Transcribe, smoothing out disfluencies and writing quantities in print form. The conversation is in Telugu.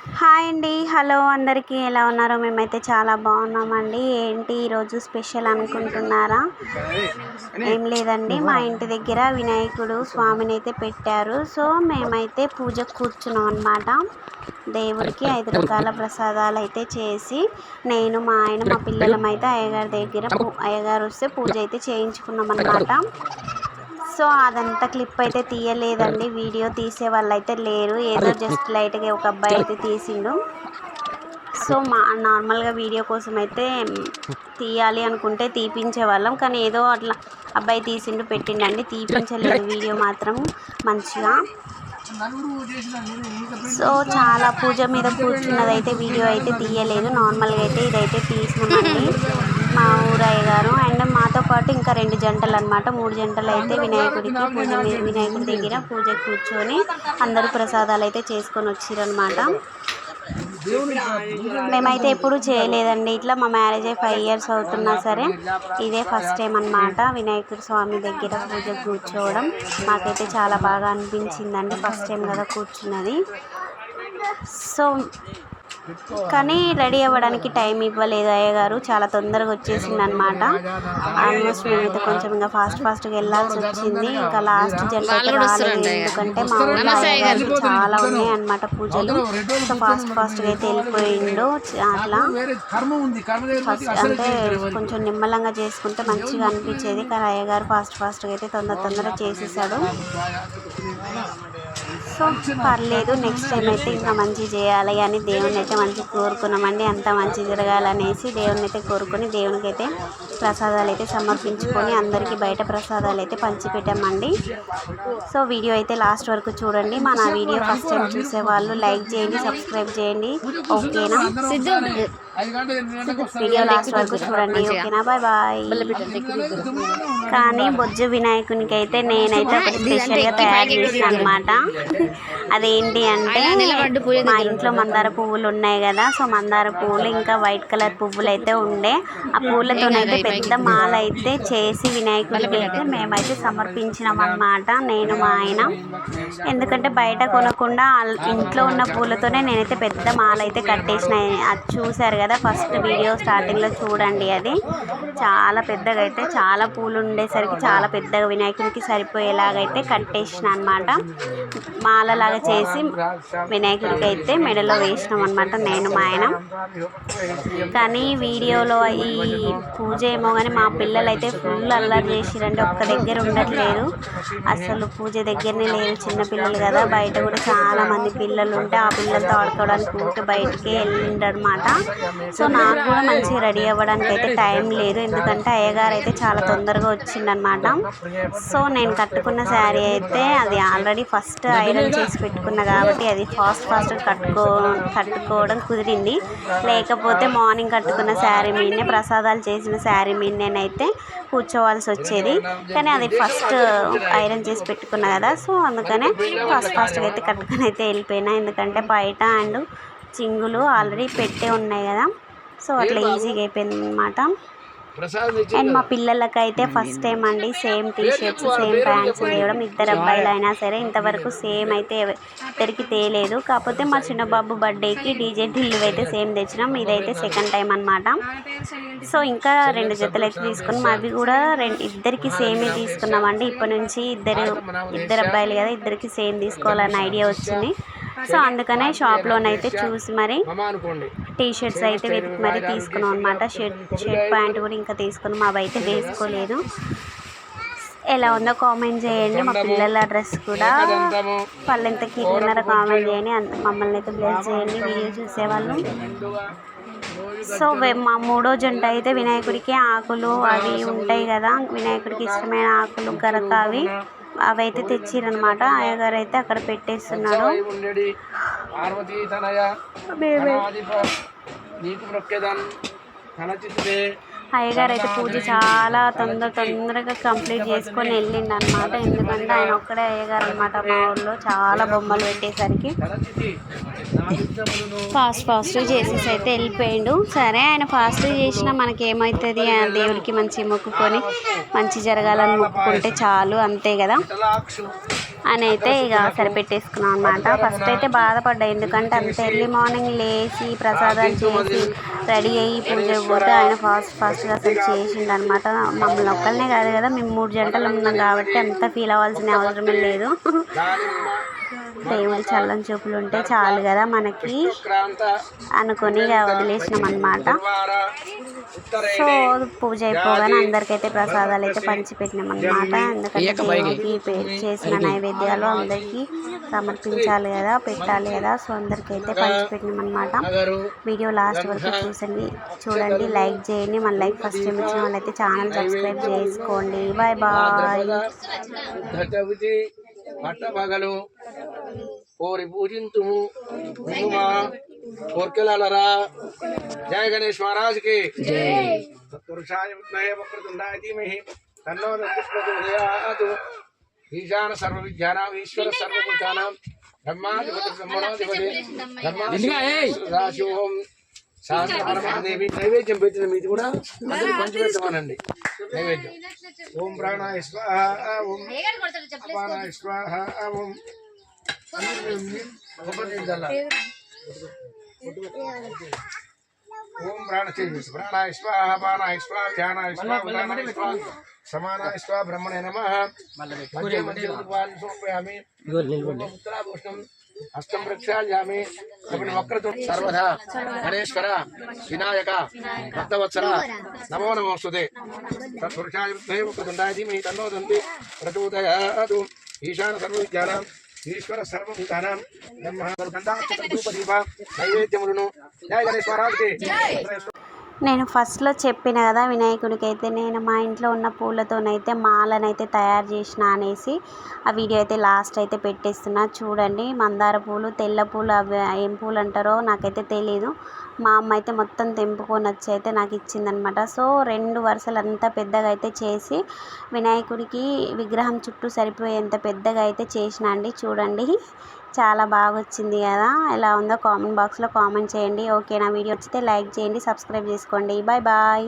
హాయ్ అండి, హలో అందరికీ ఎలా ఉన్నారో? మేమైతే చాలా బాగున్నామండి. ఏంటి ఈరోజు స్పెషల్ అనుకుంటున్నారా? ఏం లేదండి, మా ఇంటి దగ్గర వినాయకుడు స్వామిని అయితే పెట్టారు. సో మేమైతే పూజకు కూర్చున్నాం అన్నమాట. దేవుడికి 5 రకాల ప్రసాదాలు అయితే చేసి నేను మా ఆయన మా పిల్లలమైతే అయ్యగారి దగ్గర అయ్యగారు వస్తే పూజ అయితే చేయించుకున్నాం అన్నమాట. సో అదంతా క్లిప్ అయితే తీయలేదండి, వీడియో తీసే వాళ్ళు అయితే లేరు. ఏదో జస్ట్ లైట్గా ఒక అబ్బాయి అయితే తీసిండు. సో నార్మల్గా వీడియో కోసం అయితే తీయాలి అనుకుంటే తీపించే వాళ్ళం, కానీ ఏదో అట్లా అబ్బాయి తీసిండు పెట్టిండండి, తీపించలేదు వీడియో మాత్రం మంచిగా. సో చాలా పూజ మీద కూర్చున్నదైతే వీడియో అయితే తీయలేదు, నార్మల్గా అయితే ఇదైతే తీసినామండి. మా ఊరయ్య గారు అండ్ మాతో పాటు ఇంకా 2 జంటలు అనమాట, 3 జంటలు అయితే వినాయకుడికి వినాయకుడి దగ్గర పూజ కూర్చొని అందరూ ప్రసాదాలు అయితే చేసుకొని వచ్చిరనమాట. మేమైతే ఎప్పుడు చేయలేదండి ఇట్లా, మా మ్యారేజ్ అయ్యి 5 ఇయర్స్ అవుతున్నా సరే ఇదే ఫస్ట్ టైం అనమాట వినాయకుడి స్వామి దగ్గర పూజ కూర్చోవడం. మాకైతే చాలా బాగా అనిపించిందండి, ఫస్ట్ టైం కదా కూర్చున్నది. సో కానీ రెడీ అవ్వడానికి టైం ఇవ్వలేదు అయ్యగారు, చాలా తొందరగా వచ్చేసింది అనమాట. ఆల్మోస్ట్ మేమైతే కొంచెం ఇంకా ఫాస్ట్గా వెళ్ళాల్సి వచ్చింది. ఇంకా లాస్ట్ జంట అయితే రాలేదు, ఎందుకంటే మా ఊళ్ళో అయ్యగారికి చాలా ఉన్నాయి అనమాట పూజలు. సో ఫాస్ట్గా అయితే వెళ్ళిపోయిండు. అట్లా అంటే కొంచెం నిమ్మలంగా చేసుకుంటే మంచిగా అనిపించేది, కానీ అయ్యగారు ఫాస్ట్గా అయితే తొందరగా చేసేసాడు. సో పర్లేదు, నెక్స్ట్ టైం అయితే ఇంకా మంచి చేయాలి అని దేవుని అయితే మంచి కోరుకున్నామండి. అంత మంచి జరగాలనేసి దేవుని అయితే కోరుకొని దేవునికి అయితే ప్రసాదాలు అయితే సమర్పించుకొని అందరికీ బయట ప్రసాదాలు అయితే పంచిపెట్టామండి. సో వీడియో అయితే లాస్ట్ వరకు చూడండి. నా వీడియో ఫస్ట్ టైం చూసే వాళ్ళు లైక్ చేయండి, సబ్స్క్రైబ్ చేయండి, ఓకేనా? వీడియో లాస్ట్ వరకు చూడండి, ఓకేనా? బాయ్. కానీ బొజ్జు వినాయకునికి అయితే నేనైతే ఒక స్పెషల్గా తయారు చేసాను అనమాట. అదేంటి అంటే మా ఇంట్లో మందార పువ్వులు ఉన్నాయి కదా, సో మందార పువ్వులు ఇంకా వైట్ కలర్ పువ్వులు అయితే ఉండే, ఆ పువ్వులతోనైతే పెద్ద మాల అయితే చేసి వినాయకుడికి అయితే మేమైతే సమర్పించినాం అన్నమాట, నేను మా ఆయన. ఎందుకంటే బయట కొనకుండా ఇంట్లో ఉన్న పూలతోనే నేనైతే పెద్ద మాల అయితే కట్టేసిన. అది చూసారు కదా ఫస్ట్ వీడియో స్టార్టింగ్లో, చూడండి. అది చాలా పెద్దగా అయితే చాలా పూలు ఉండేసరికి చాలా పెద్దగా వినాయకుడికి సరిపోయేలాగైతే కట్టేసిన అనమాట. మాలలాగా చేసి వినాయకుడికి అయితే మెడలో వేసినాం అనమాట, నేను మా ఆయన. కానీ వీడియోలో ఈ పూజ ఏమో కానీ మా పిల్లలు అయితే ఫుల్ అల్లరి చేసిరండి, ఒక్క దగ్గర ఉండట్లేదు అసలు, పూజ దగ్గరనే లేరు. చిన్నపిల్లలు కదా, బయట కూడా చాలా మంది పిల్లలు ఉంటే ఆ పిల్లలతో ఆడుకోవడానికి ఊరికే బయటికి వెళ్ళిండనమాట. సో నాకు కూడా మంచిగా రెడీ అవ్వడానికి అయితే టైం లేదు, ఎందుకంటే అయ్యగారు అయితే చాలా తొందరగా వచ్చిందనమాట. సో నేను కట్టుకున్న శారీ అయితే అది ఆల్రెడీ ఫస్ట్ ఐరన్ చేసి పెట్టుకున్నా కాబట్టి అది ఫాస్ట్గా కట్టుకోవడం కుదిరింది. లేకపోతే మార్నింగ్ కట్టుకున్న శారీ మీదనే, ప్రసాదాలు చేసిన శారీ మీదనేనైతే కూర్చోవాల్సి వచ్చేది. కానీ అది ఫస్ట్ ఐరన్ చేసి పెట్టుకున్నా కదా, సో అందుకనే ఫాస్ట్గా అయితే కట్టుకుని అయితే వెళ్ళిపోయినా. ఎందుకంటే బయట అండ్ చింగులు ఆల్రెడీ పెట్టే ఉన్నాయి కదా, సో అట్లా ఈజీగా అయిపోయింది అనమాట. అండ్ మా పిల్లలకైతే ఫస్ట్ టైం అండి సేమ్ టీషర్ట్స్ సేమ్ ప్యాంట్స్ తేవడం. 2 అబ్బాయిలు అయినా సరే ఇంతవరకు సేమ్ అయితే ఇద్దరికి తేలేదు. కాకపోతే మా చిన్న బాబు బర్త్డేకి డీజే ఢిల్లు అయితే సేమ్ తెచ్చినాం, ఇదైతే సెకండ్ టైం అనమాట. సో ఇంకా 2 జతలు అయితే తీసుకున్నాం, అవి కూడా ఇద్దరికి సేమే తీసుకున్నామండి. ఇప్పటి నుంచి ఇద్దరు అబ్బాయిలు కదా, ఇద్దరికి సేమ్ తీసుకోవాలన్న ఐడియా వచ్చింది. సో అందుకనే షాప్లోనైతే చూసి మరి టీషర్ట్స్ అయితే వెతికి మరి తీసుకున్నాం అనమాట. షర్ట్ ప్యాంట్ కూడా ఇంకా తీసుకున్నాం, అవి అయితే వేసుకోలేదు. ఎలా ఉందో కామెంట్ చేయండి. మా పిల్లల డ్రెస్ కూడా వాళ్ళు ఎంత క్యూట్గా కామెంట్ చేయండి, మమ్మల్ని అయితే బ్లెస్ చేయండి వీడియో చూసేవాళ్ళు. సో మా 3వ జంట అయితే వినాయకుడికి ఆకులు అవి ఉంటాయి కదా, వినాయకుడికి ఇష్టమైన ఆకులు గరక అవైతే తెచ్చిరనమాట. అయ్యగారు అయితే అక్కడ పెట్టేస్తున్నాడు. అయ్యగారు అయితే పూజ చాలా తొందరగా కంప్లీట్ చేసుకొని వెళ్ళిండు అనమాట. ఎందుకంటే ఆయన ఒక్కడే అయ్యగారు అనమాట మా ఊళ్ళో, చాలా బొమ్మలు పెట్టేసరికి ఫాస్ట్ చేసేసి అయితే వెళ్ళిపోయిండు. సరే ఆయన ఫాస్ట్ చేసినా మనకేమవుతుంది, ఆ దేవుడికి మంచి మొక్కుకొని మంచి జరగాలని మొక్కుకుంటే చాలు, అంతే కదా. అని అయితే ఇక సరిపెట్టేసుకున్నాం అనమాట. ఫస్ట్ అయితే బాధపడ్డా, ఎందుకంటే అంత ఎర్లీ మార్నింగ్ లేచి ప్రసాదాలు చేసి రెడీ అయ్యి పూజకు పోతే ఆయన ఫాస్ట్గా అసలు చేసిండు అనమాట. మమ్మల్ని ఒక్కరినే కాదు కదా, మేము 3 జంటలు ఉన్నాం కాబట్టి అంత ఫీల్ అవ్వాల్సిన అవసరమే లేదు. దేవుడి చల్లని చూపులు ఉంటే చాలు కదా మనకి అనుకొని ఇక వదిలేసినాం అనమాట. సో పూజ అయిపోగానే అందరికైతే ప్రసాదాలు అయితే పంచిపెట్టినాం అనమాట. ఎందుకంటే దేవుడికి చేసిన నైవేద్యాలు అందరికీ సమర్పించాలి కదా, పెట్టాలి కదా. సో అందరికైతే పంచిపెట్టినాం అనమాట. వీడియో లాస్ట్ వరకు చూడండి, లైక్ చేయండి. మన లైక్ ఫస్ట్ టైం ఇచ్చిన వాళ్ళైతే ఛానల్ సబ్స్క్రైబ్ చేసుకోండి. Bye bye. పట్టపగలు కోరి పూజింతుము మిమ్ముమా కోర్కెలరా. జయ గణేష్ మహారాజ్ కి తత్పురుషాయ విద్మహే వక్రతుండాయ ధీమహి తన్నో ప్రచోదయాత్. ఈశాన సర్వ విద్యానాం ఈశ్వర సర్వభూతానాం బ్రహ్మాధిపతి బ్రహ్మణోధిపతి బ్రహ్మాశివం శాస్త్రదేవి. నైవేద్యం పెట్టిన మీది కూడా అందరూ పంచిపెట్టమనండి నైవేద్యం. ఓం ప్రాణాయ స్వాహ, ఓం అపానాయ స్వాహ, ఓం ఓం ప్రాణాయ స్వాహ, అపానాయ స్వాహ, ధ్యానాయ స్వాహ, ఉదానాయ స్వాహ, సమానాయ స్వాహ. బ్రహ్మణే నమః. సమర్పయామి. ఉత్తరాభూషణం హస్తం ప్రక్షాళయామి. వక్రతుం సర్వదా గణేశ్వర వినాయక భక్తవత్సల నమో నమోస్తుతే. తత్పురుషాయ విద్మహే వక్రతుండాయ ధీమహి తన్నో దంతి ప్రచోదయాత్. ఈశాన సర్వవిద్యానాం ఈశ్వర సర్వభూతానాం బ్రహ్మధూపదీప నైవేద్యములను. జయ గణేష్ మహారాజ్కి. నేను ఫస్ట్లో చెప్పిన కదా, వినాయకుడికి అయితే నేను మా ఇంట్లో ఉన్న పూలతోనైతే మాలనైతే తయారు చేసిన అనేసి ఆ వీడియో అయితే లాస్ట్ అయితే పెట్టేస్తున్నా. చూడండి, మందార పూలు, తెల్ల పూలు, అవి ఏం పూలు అంటారో నాకైతే తెలీదు. మా అమ్మ అయితే మొత్తం తెంపుకొని వచ్చి అయితే నాకు ఇచ్చిందనమాట. సో 2 వరుసలు అంతా పెద్దగా అయితే చేసి వినాయకుడికి విగ్రహం చుట్టూ సరిపోయేంత పెద్దగా అయితే చేసిన అండి. చూడండి, చాలా బాగా వచ్చింది కదా. ఎలా ఉందో కామెంట్ బాక్స్లో కామెంట్ చేయండి. ఓకే, నా వీడియో వచ్చితే లైక్ చేయండి, సబ్స్క్రైబ్ చేసుకోండి. Bye bye.